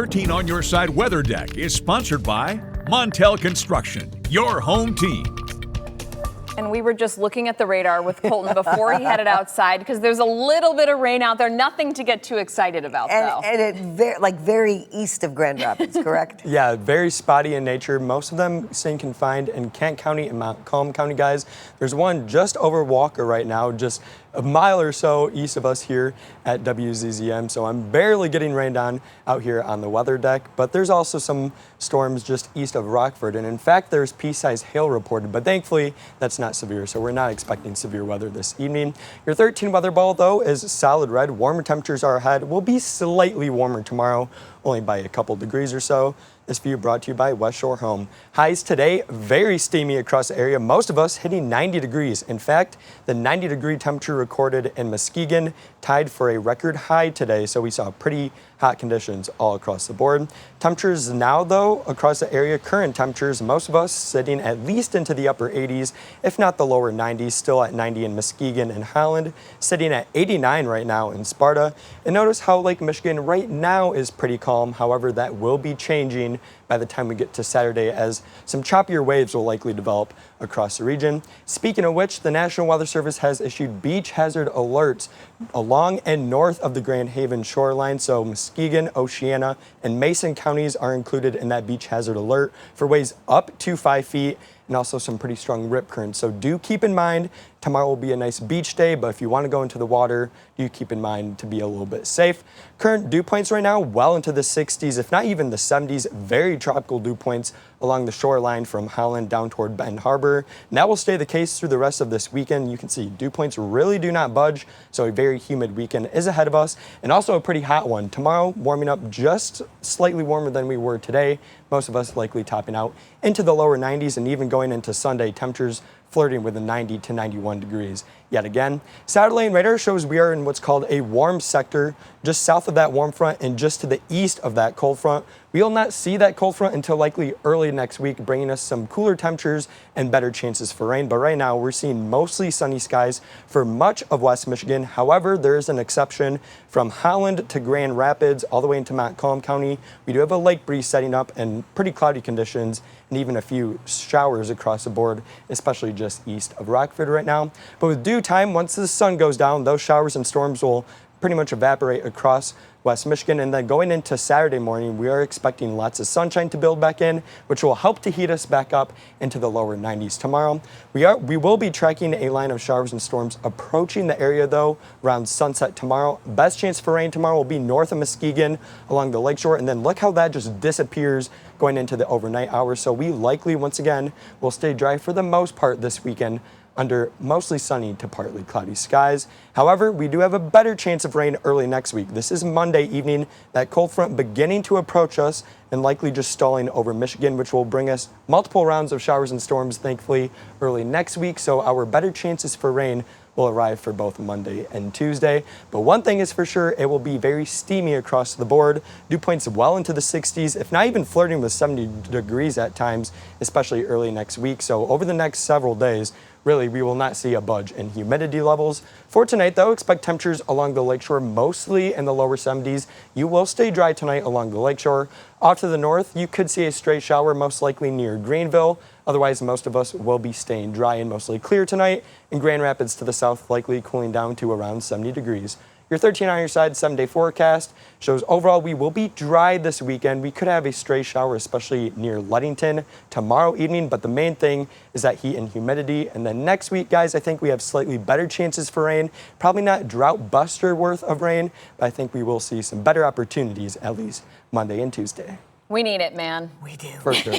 13 on Your Side Weather Deck is sponsored by Montel Construction, your home team. And we were just looking at the radar with Colton before he headed outside because there's a little bit of rain out there. Nothing to get too excited about, though. And very east of Grand Rapids, correct? Yeah, very spotty in nature. Most of them staying confined in Kent County and Montcalm County, guys. There's one just over Walker right now, just a mile or so east of us here at WZZM. So I'm barely getting rained on out here on the weather deck. But there's also some storms just east of Rockford. And in fact, there's pea-sized hail reported. But thankfully, that's not severe. So we're not expecting severe weather this evening. Your 13 weather ball, though, is solid red. Warmer temperatures are ahead. Will be slightly warmer tomorrow, only by a couple degrees or so. This view brought to you by West Shore Home. Highs today, very steamy across the area. Most of us hitting 90 degrees. In fact, the 90-degree temperature recorded in Muskegon tied for a record high today. So we saw pretty hot conditions all across the board. Temperatures now, though, across the area, current temperatures, most of us sitting at least into the upper 80s, if not the lower 90s, still at 90 in Muskegon and Holland, sitting at 89 right now in Sparta. And notice how Lake Michigan right now is pretty calm. However, that will be changing by the time we get to Saturday, as some choppier waves will likely develop across the region. Speaking of which, the National Weather Service has issued beach hazard alerts along and north of the Grand Haven shoreline. So Muskegon, Oceana, and Mason counties are included in that beach hazard alert for waves up to 5 feet and also some pretty strong rip currents. So do keep in mind, tomorrow will be a nice beach day, but if you want to go into the water, do keep in mind to be a little bit safe. Current dew points right now, well into the 60s, if not even the 70s, very tropical dew points along the shoreline from Holland down toward Benton Harbor. And that will stay the case through the rest of this weekend. You can see dew points really do not budge, so a very humid weekend is ahead of us, and also a pretty hot one. Tomorrow, warming up just slightly warmer than we were today. Most of us likely topping out into the lower 90s, and even going into Sunday, temperatures flirting with the 90 to 91 degrees. Yet again, satellite radar shows we are in what's called a warm sector, just south of that warm front and just to the east of that cold front. We will not see that cold front until likely early next week, bringing us some cooler temperatures and better chances for rain. But right now, we're seeing mostly sunny skies for much of West Michigan. However, there is an exception from Holland to Grand Rapids, all the way into Montcalm County. We do have a lake breeze setting up and pretty cloudy conditions, and even a few showers across the board, especially just east of Rockford right now. But with due time, once the sun goes down, those showers and storms will pretty much evaporate across West Michigan. And then going into Saturday morning, we are expecting lots of sunshine to build back in, which will help to heat us back up into the lower 90s tomorrow. We will be tracking a line of showers and storms approaching the area, though, around sunset tomorrow. Best chance for rain tomorrow will be north of Muskegon along the lakeshore. And then look how that just disappears going into the overnight hours. So we likely, once again, will stay dry for the most part this weekend, under mostly sunny to partly cloudy skies. However, we do have a better chance of rain early next week. This is Monday evening, that cold front beginning to approach us and likely just stalling over Michigan, which will bring us multiple rounds of showers and storms, thankfully, early next week. So our better chances for rain will arrive for both Monday and Tuesday. But one thing is for sure, it will be very steamy across the board. Dew points well into the 60s, if not even flirting with 70 degrees at times, especially early next week. So over the next several days, really, we will not see a budge in humidity levels. For tonight, though, expect temperatures along the lakeshore mostly in the lower 70s. You will stay dry tonight along the lakeshore. Off to the north, you could see a stray shower, most likely near Greenville. Otherwise, most of us will be staying dry and mostly clear tonight. And Grand Rapids to the south, likely cooling down to around 70 degrees. Your 13 on your side 7-day forecast shows overall we will be dry this weekend. We could have a stray shower, especially near Ludington tomorrow evening, but the main thing is that heat and humidity. And then next week, guys, I think we have slightly better chances for rain. Probably not drought buster worth of rain, but I think we will see some better opportunities, at least Monday and Tuesday. We need it, man. We do. For sure.